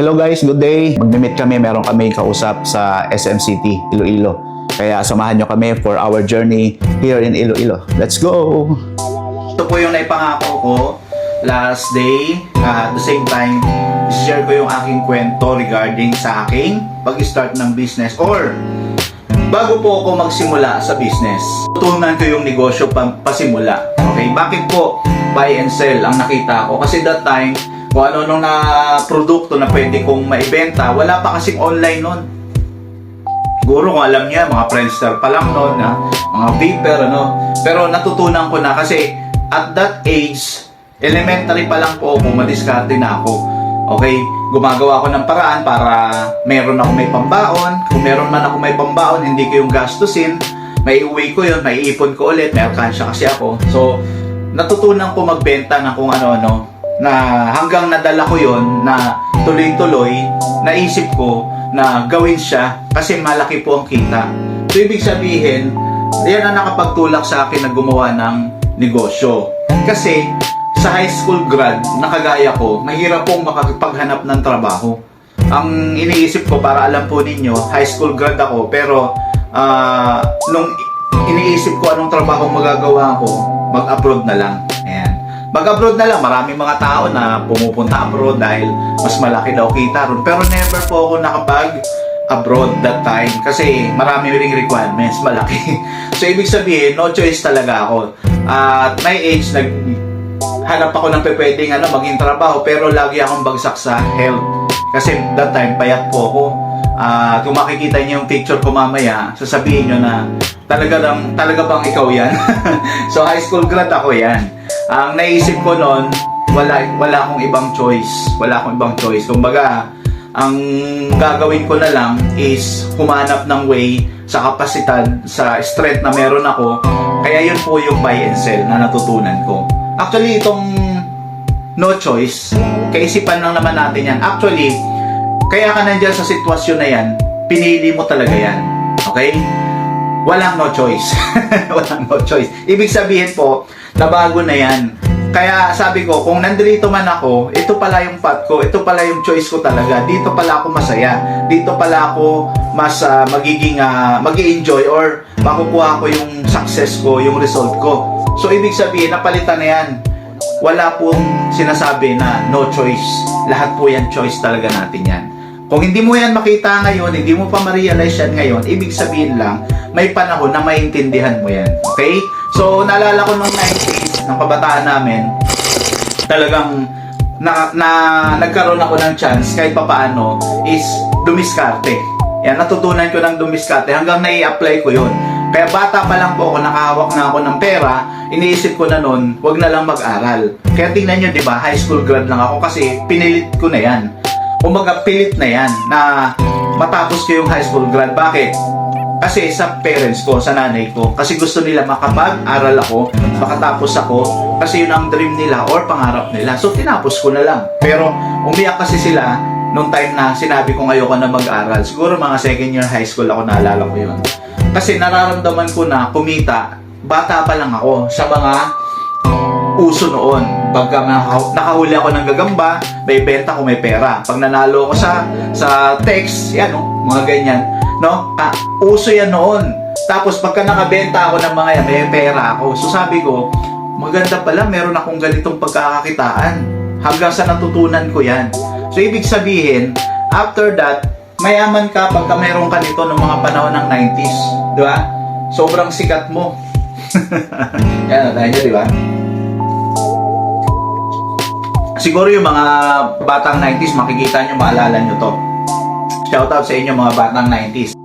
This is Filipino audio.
Hello guys, good day. Magmi-meet kami, meron kami kausap sa SM City, Iloilo. Kaya samahan nyo kami for our journey here in Iloilo. Let's go! Ito po yung naipangako ko last day. At the same time, share ko yung aking kwento regarding sa aking pag-start ng business or bago po ako magsimula sa business. Tutunan ko yung negosyo pasimula. Okay, bakit po buy and sell ang nakita ko? Kasi that time, kung ano na produkto na pwede kong maibenta, wala pa kasing online nun. Siguro kung alam niya, mga Friendster pa lang nun, mga Viper, ano. Pero natutunan ko na kasi at that age, elementary pa lang po ako, madiskarte na ako. Okay, gumagawa ako ng paraan para meron ako may pambaon. Kung meron man ako may pambaon, hindi ko yung gastusin. May uwi ko yun, may ipon ko ulit, may alkansya kasi ako. So, natutunan ko magbenta ng kung ano-ano, na hanggang nadala ko yon na tuloy-tuloy, naisip ko na gawin siya kasi malaki po ang kita. So, ibig sabihin, yan ang nakapagtulak sa akin na gumawa ng negosyo. Kasi, sa high school grad, nakagaya ko, mahirap pong makapaghanap ng trabaho. Ang iniisip ko, para alam po ninyo, high school grad ako, pero nung iniisip ko anong trabaho magagawa ko, mag-abroad na lang. Ayan. Mag-abroad na lang, maraming mga tao na pumupunta abroad dahil mas malaki daw kita ron. Pero never po ako nakapag-abroad that time kasi marami ring requirements, malaki. So, ibig sabihin, no choice talaga ako. At my age, hanap ako ng pwedeng maging trabaho, pero lagi akong bagsak sa health. Kasi that time, payat po ako. Kung makikita niyo yung picture ko mamaya, sasabihin nyo na talaga bang ikaw yan? So, high school grad ako yan. Ang naisip ko noon, wala akong ibang choice. Wala akong ibang choice. Kumbaga, ang gagawin ko na lang is humanap ng way sa kapasidad, sa strength na meron ako. Kaya yun po yung buy and sell na natutunan ko. Actually, itong no choice, kaisipan lang naman natin yan. Actually, kaya ka nandyan sa sitwasyon na yan, pinili mo talaga yan. Okay? Walang no choice. Walang no choice. Ibig sabihin po, nabago na yan. Kaya sabi ko, kung nandito man ako, ito pala yung path ko, ito pala yung choice ko talaga, dito pala ako masaya, dito pala ako mas mag-i-enjoy or makukuha ko yung success ko, yung result ko. So, ibig sabihin, napalitan na yan. Wala pong sinasabi na no choice. Lahat po yan, choice talaga natin yan. Kung hindi mo yan makita ngayon, hindi mo pa ma-realize yan ngayon, ibig sabihin lang, may panahon na maintindihan mo yan. Okay? So, naalala ko nung 90s, ng kabataan namin, talagang nagkaroon ako ng chance kahit papaano is dumiskarte. Yan, natutunan ko ng dumiskarte hanggang nai-apply ko yun. Kaya bata pa lang po ako, nakahawak na ako ng pera, iniisip ko na nun, wag na lang mag-aral. Kaya tingnan nyo, di ba, high school grad lang ako kasi pinilit ko na yan. Umaga pilit na yan na matapos ko yung high school grad. Bakit? Kasi sa parents ko, sa nanay ko, kasi gusto nila makapag-aral ako, makatapos ako, kasi yun ang dream nila or pangarap nila. So, tinapos ko na lang. Pero, umiyak kasi sila nung time na sinabi ko ayoko na mag-aral. Siguro mga second year high school ako, naalala ko yun. Kasi nararamdaman ko na kumita, bata pa lang ako sa mga uso noon. Pagka nakahuli ako ng gagamba, may benta ko, may pera. Pag nanalo ko sa text, yan, mga ganyan. No? Uso yan noon. Tapos pagka nakabenta ako ng mga yan, may pera ako. So sabi ko, maganda pala, meron akong ganitong pagkakakitaan. Hanggang sa natutunan ko yan. So ibig sabihin, after that, mayaman ka pagka meron ka nito ng mga panahon ng 90s. Di ba? Sobrang sikat mo. Yan, tayo nyo, di ba? Siguro yung mga batang 90s, makikita nyo, maalala nyo to. Shoutout sa inyo mga batang 90s.